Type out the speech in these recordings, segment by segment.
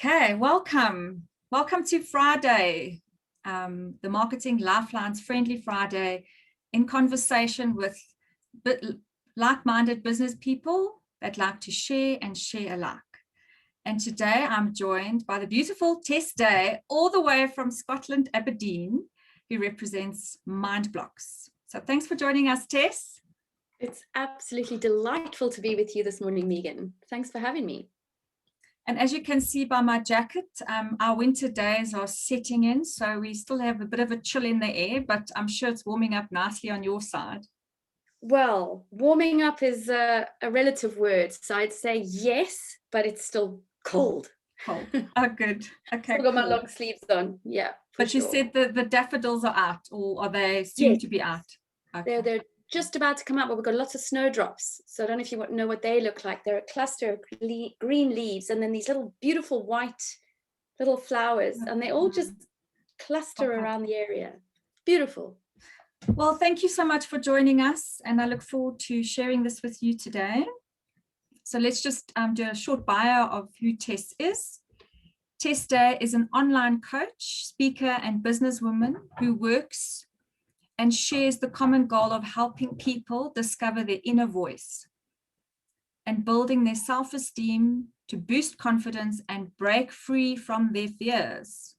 Okay, welcome. Welcome to Friday, the Marketing Lifeline's Friendly Friday, in conversation with like-minded business people that like to share and share alike. And today I'm joined by the beautiful Tess Day, all the way from Scotland, Aberdeen, who represents Mindblox. So thanks for joining us, Tess. It's absolutely delightful to be with you this morning, Megan. Thanks for having me. And as you can see by my jacket, our winter days are setting in, so we still have a bit of a chill in the air, but I'm sure it's warming up nicely on your side. Well, warming up is a relative word, so I'd say yes, but it's still cold. Cold. Oh, good. Okay, I've got my cool. long sleeves on, yeah. But you said the daffodils are out, or are they soon to be out? Okay. They're just about to come out, but we've got lots of snowdrops. So I don't know if you know what they look like. They're a cluster of green leaves, and then these little beautiful white little flowers, and they all just cluster around the area. Beautiful. Well, thank you so much for joining us, and I look forward to sharing this with you today. So let's just do a short bio of who Tess is. Tess Day is an online coach, speaker, and businesswoman who works and shares the common goal of helping people discover their inner voice and building their self-esteem to boost confidence and break free from their fears.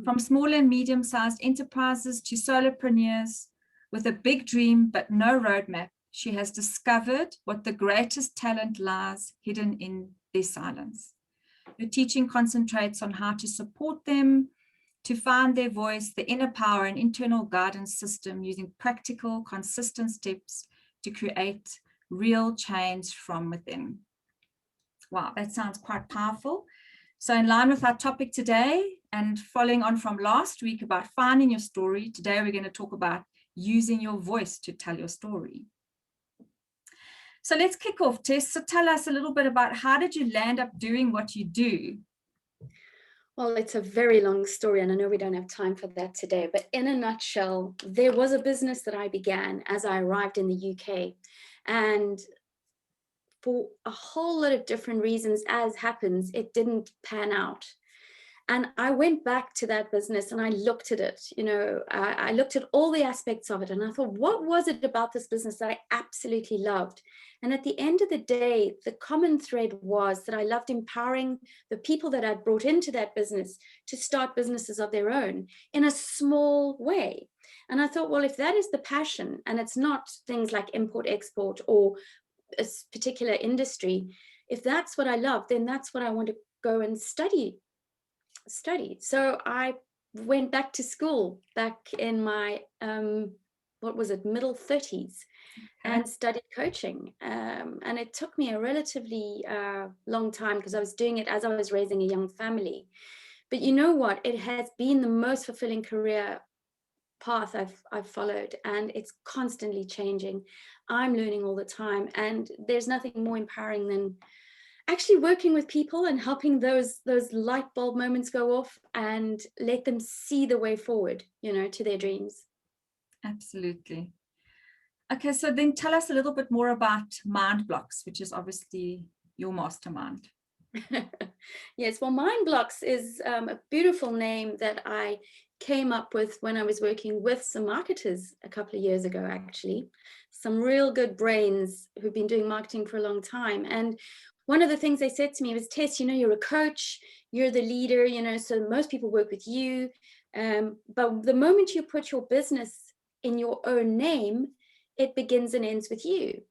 From small and medium-sized enterprises to solopreneurs with a big dream but no roadmap, she has discovered what the greatest talent lies hidden in their silence. Her teaching concentrates on how to support them to find their voice, the inner power and internal guidance system using practical, consistent steps to create real change from within. Wow, that sounds quite powerful. So in line with our topic today and following on from last week about finding your story, today we're going to talk about using your voice to tell your story. So let's kick off, Tess. So tell us a little bit about how did you land up doing what you do? Well, it's a very long story, and I know we don't have time for that today, but in a nutshell, there was a business that I began as I arrived in the UK. And for a whole lot of different reasons, as happens, it didn't pan out. And I went back to that business and I looked at it, I looked at all the aspects of it and I thought, what was it about this business that I absolutely loved? And at the end of the day, the common thread was that I loved empowering the people that I'd brought into that business to start businesses of their own in a small way. And I thought, well, if that is the passion and it's not things like import, export, or a particular industry, if that's what I love, then that's what I want to go and study. So I went back to school back in my middle 30s and studied coaching, and it took me a relatively long time because I was doing it as I was raising a young family. But you know what, it has been the most fulfilling career path I've followed, and it's constantly changing. I'm learning all the time, and there's nothing more empowering than actually working with people and helping those light bulb moments go off and let them see the way forward, to their dreams. Absolutely. Okay, so then tell us a little bit more about Mindblox, which is obviously your mastermind. Yes, well, Mindblox is a beautiful name that I came up with when I was working with some marketers a couple of years ago, actually. Some real good brains who've been doing marketing for a long time. And one of the things they said to me was, Tess, you're a coach, you're the leader, so most people work with you. But the moment you put your business in your own name, it begins and ends with you.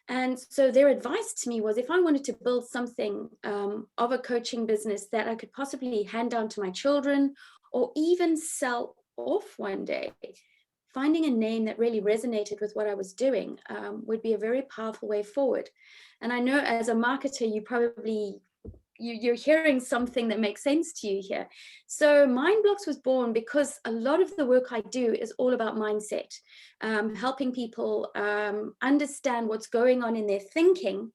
And so their advice to me was, if I wanted to build something of a coaching business that I could possibly hand down to my children or even sell off one day, finding a name that really resonated with what I was doing would be a very powerful way forward. And I know as a marketer, you're hearing something that makes sense to you here. So Mindblox was born because a lot of the work I do is all about mindset, helping people understand what's going on in their thinking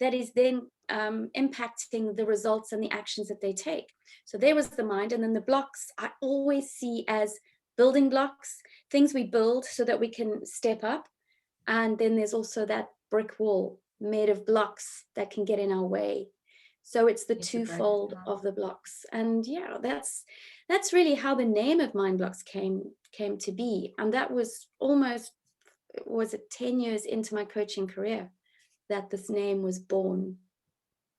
that is then impacting the results and the actions that they take. So there was the mind, and then the blocks I always see as building blocks, things we build so that we can step up. And then there's also that brick wall made of blocks that can get in our way. So it's the Need to break it twofold down. of the blocks. And yeah, that's really how the name of Mindblox came to be. And that was almost, was it 10 years into my coaching career that this name was born.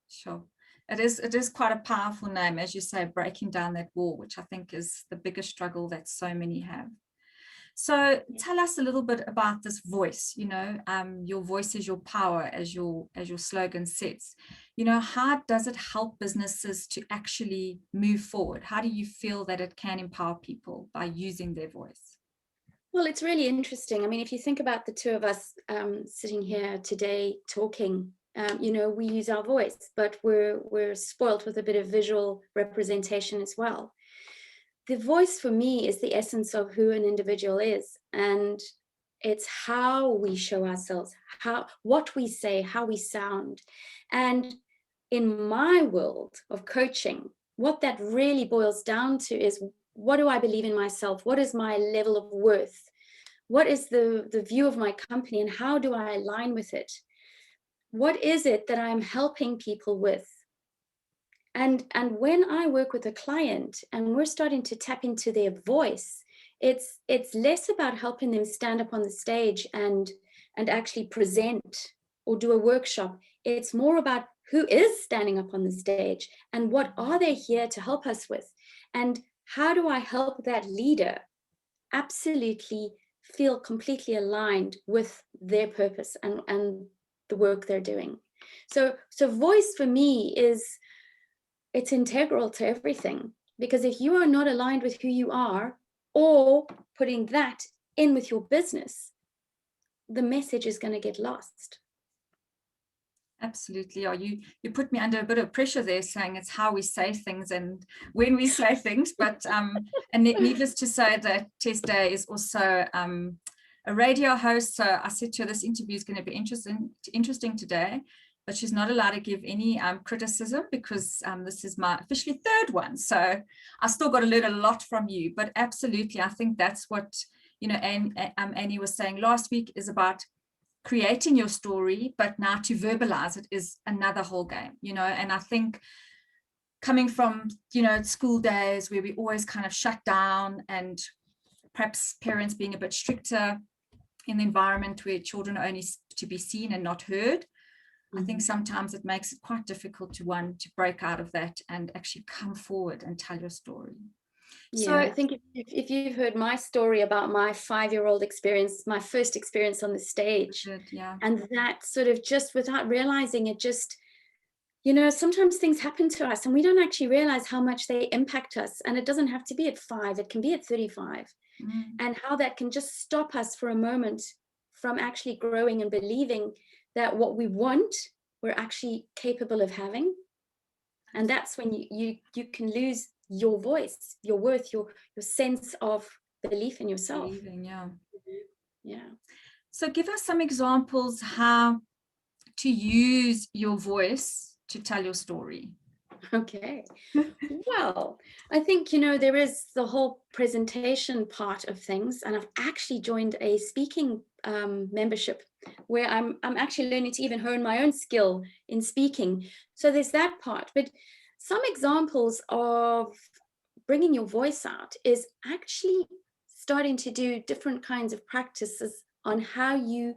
Sure. It is quite a powerful name, as you say, breaking down that wall, which I think is the biggest struggle that so many have. So tell us a little bit about this voice. Your voice is your power, as your slogan says. How does it help businesses to actually move forward? How do you feel that it can empower people by using their voice? Well, it's really interesting. I mean, if you think about the two of us sitting here today talking, we use our voice, but we're spoilt with a bit of visual representation as well. The voice for me is the essence of who an individual is, and it's how we show ourselves, what we say, how we sound. And in my world of coaching, what that really boils down to is, what do I believe in myself? What is my level of worth? What is the view of my company, and how do I align with it? What is it that I'm helping people with? And when I work with a client and we're starting to tap into their voice, it's less about helping them stand up on the stage and actually present or do a workshop. It's more about who is standing up on the stage and what are they here to help us with, and how do I help that leader absolutely feel completely aligned with their purpose and the work they're doing. So voice for me it's integral to everything, because if you are not aligned with who you are, or putting that in with your business, the message is going to get lost. Absolutely. You put me under a bit of pressure there, saying it's how we say things and when we say things. But and needless to say that Tess Day is also a radio host. So I said to her, this interview is going to be interesting today, but she's not allowed to give any criticism, because this is my officially third one. So I still got to learn a lot from you. But absolutely, I think that's what Annie was saying last week, is about creating your story, but now to verbalize it is another whole game, and I think coming from, school days where we always kind of shut down, and perhaps parents being a bit stricter in the environment where children are only to be seen and not heard, I think sometimes it makes it quite difficult to break out of that and actually come forward and tell your story. Yeah, so I think if you've heard my story about my 5-year-old experience, my first experience on the stage, yeah, and that sort of, just without realizing it, just, sometimes things happen to us and we don't actually realize how much they impact us. And it doesn't have to be at 5, it can be at 35. And how that can just stop us for a moment from actually growing and believing that what we want, we're actually capable of having. And that's when you can lose your voice, your worth, your sense of belief in yourself. Yeah. So give us some examples how to use your voice to tell your story. Okay. Well, I think, there is the whole presentation part of things, and I've actually joined a speaking membership where I'm actually learning to even hone my own skill in speaking. So there's that part. But some examples of bringing your voice out is actually starting to do different kinds of practices on how you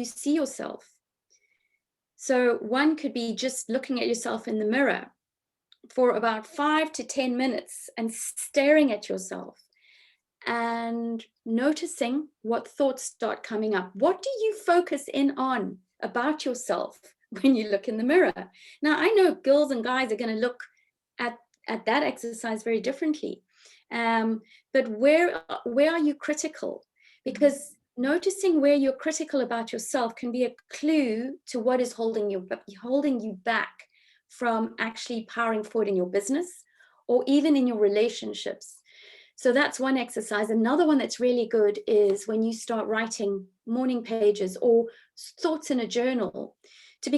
see yourself. So one could be just looking at yourself in the mirror for about 5 to 10 minutes and staring at yourself and noticing what thoughts start coming up. What do you focus in on about yourself when you look in the mirror? Now, I know girls and guys are going to look at that exercise very differently. But where are you critical? Because noticing where you're critical about yourself can be a clue to what is holding you back from actually powering forward in your business or even in your relationships. So that's one exercise. Another one that's really good is when you start writing morning pages or thoughts in a journal, to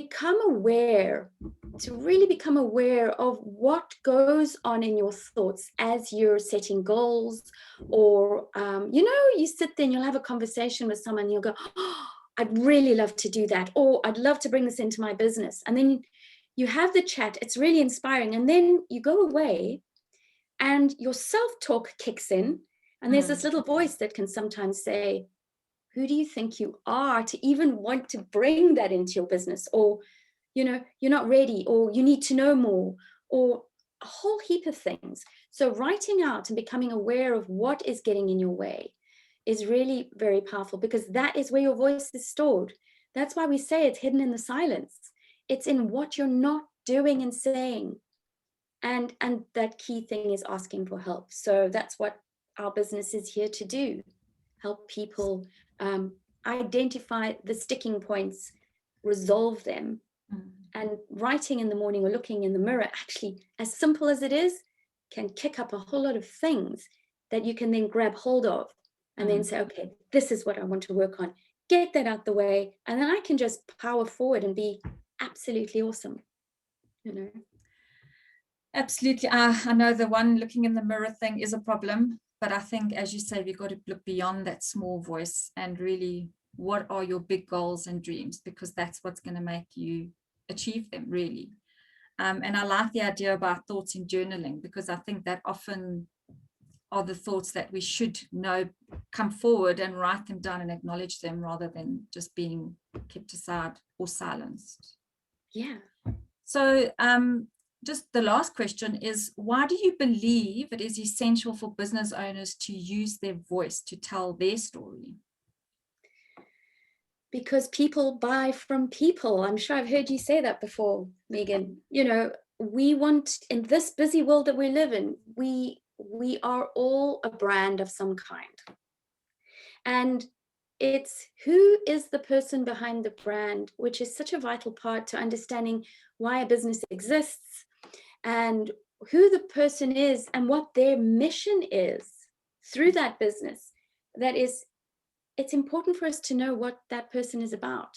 really become aware of what goes on in your thoughts as you're setting goals, or, you sit there and you'll have a conversation with someone and you'll go, oh, I'd really love to do that, or I'd love to bring this into my business. And then you have the chat, it's really inspiring, and then you go away and your self-talk kicks in, and there's this little voice that can sometimes say, who do you think you are to even want to bring that into your business? Or, you're not ready, or you need to know more, or a whole heap of things. So writing out and becoming aware of what is getting in your way is really very powerful, because that is where your voice is stored. That's why we say it's hidden in the silence. It's in what you're not doing and saying. And that key thing is asking for help. So that's what our business is here to do. Help people identify the sticking points, resolve them. And writing in the morning or looking in the mirror, actually, as simple as it is, can kick up a whole lot of things that you can then grab hold of and then say, okay, this is what I want to work on. Get that out the way. And then I can just power forward and be absolutely awesome. Absolutely. I know the one looking in the mirror thing is a problem, but I think, as you say, we've got to look beyond that small voice and really, what are your big goals and dreams? Because that's what's going to make you achieve them, really. And I like the idea about thoughts in journaling, because I think that often are the thoughts that we should know, come forward and write them down and acknowledge them, rather than just being kept aside or silenced. Yeah. So just the last question is, why do you believe it is essential for business owners to use their voice to tell their story? Because people buy from people. I'm sure I've heard you say that before, Megan. We want, in this busy world that we live in, we are all a brand of some kind. And it's who is the person behind the brand, which is such a vital part to understanding why a business exists, and who the person is and what their mission is through that business. It's important for us to know what that person is about,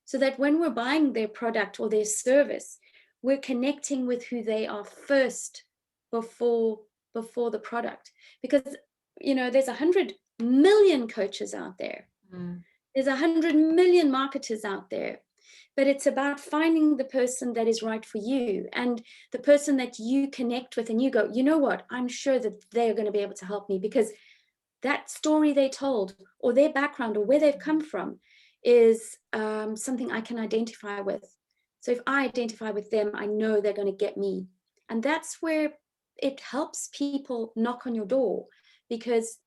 so that when we're buying their product or their service, we're connecting with who they are first before the product. Because there's 100 million coaches out there. There's 100 million marketers out there. But it's about finding the person that is right for you, and the person that you connect with and you go, you know what, I'm sure that they're going to be able to help me, because that story they told, or their background, or where they've come from, is something I can identify with. So if I identify with them, I know they're going to get me. And that's where it helps people knock on your door, because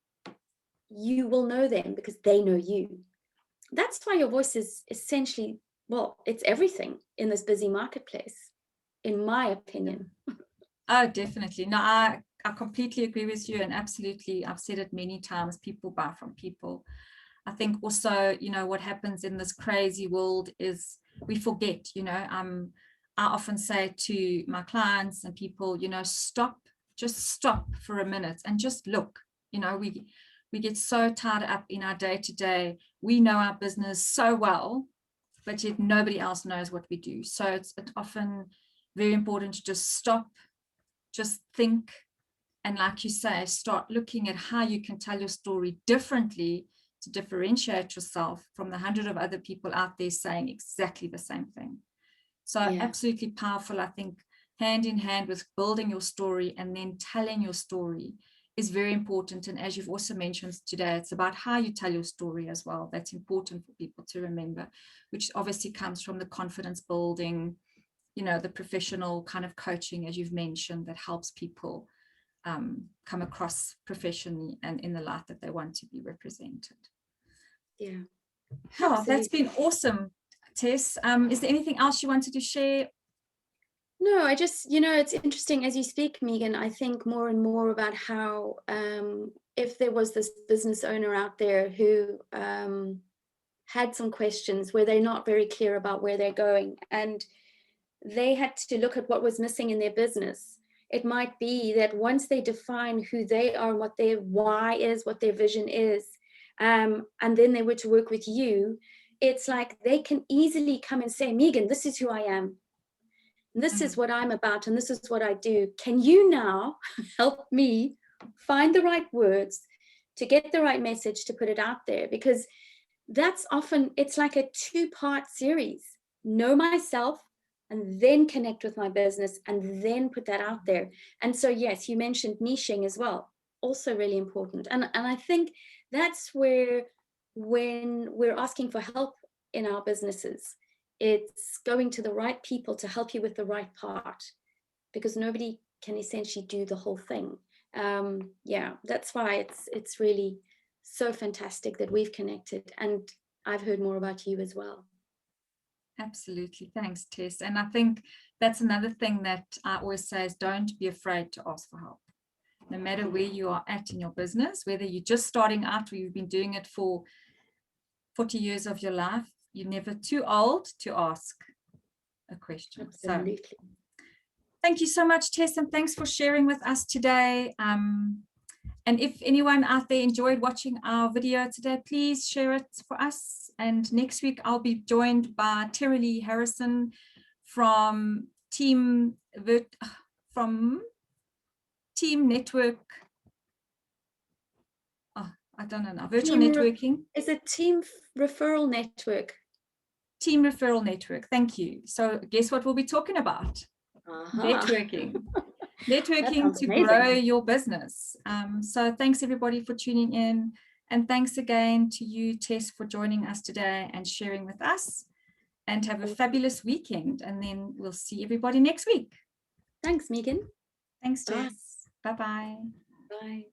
you will know them because they know you. That's why your voice is essentially, well, it's everything in this busy marketplace, in my opinion. Oh, definitely. No, I completely agree with you, and absolutely, I've said it many times, people buy from people. I think also, what happens in this crazy world is we forget, I often say to my clients and people, just stop for a minute and just look. We get so tied up in our day-to-day. We know our business so well, but yet nobody else knows what we do. So it's often very important to just stop, just think, and like you say, start looking at how you can tell your story differently to differentiate yourself from the 100 of other people out there saying exactly the same thing. So absolutely powerful. I think hand in hand with building your story and then telling your story is very important. And as you've also mentioned today, it's about how you tell your story as well. That's important for people to remember, which obviously comes from the confidence building, the professional kind of coaching, as you've mentioned, that helps people come across professionally and in the light that they want to be represented. Yeah. Oh, that's been awesome, Tess. Is there anything else you wanted to share? No, I just, it's interesting as you speak, Megan, I think more and more about how if there was this business owner out there who had some questions where they're not very clear about where they're going, and they had to look at what was missing in their business. It might be that once they define who they are, what their why is, what their vision is, and then they were to work with you, it's like they can easily come and say, Megan, this is who I am. This is what I'm about, and this is what I do. Can you now help me find the right words to get the right message to put it out there? Because that's often, it's like a 2-part series. Know myself, and then connect with my business and then put that out there. And so, yes, you mentioned niching as well, also really important. And I think that's where, when we're asking for help in our businesses, it's going to the right people to help you with the right part, because nobody can essentially do the whole thing. Yeah, that's why it's really so fantastic that we've connected, and I've heard more about you as well. Absolutely. Thanks, Tess. And I think that's another thing that I always say is, don't be afraid to ask for help. No matter where you are at in your business, whether you're just starting out or you've been doing it for 40 years of your life, you're never too old to ask a question. Absolutely. So thank you so much, Tess, and thanks for sharing with us today. And if anyone out there enjoyed watching our video today, please share it for us. And next week, I'll be joined by Terry Lee Harrison from Team Network. Oh, I don't know now. Virtual networking. It's a team referral network. Team referral network. Thank you. So guess what we'll be talking about? Networking. Networking to grow your business. So thanks everybody for tuning in, and thanks again to you, Tess, for joining us today and sharing with us, and have a fabulous weekend, and then we'll see everybody next week. Thanks, Megan. Thanks, Tess. Bye-bye. Bye.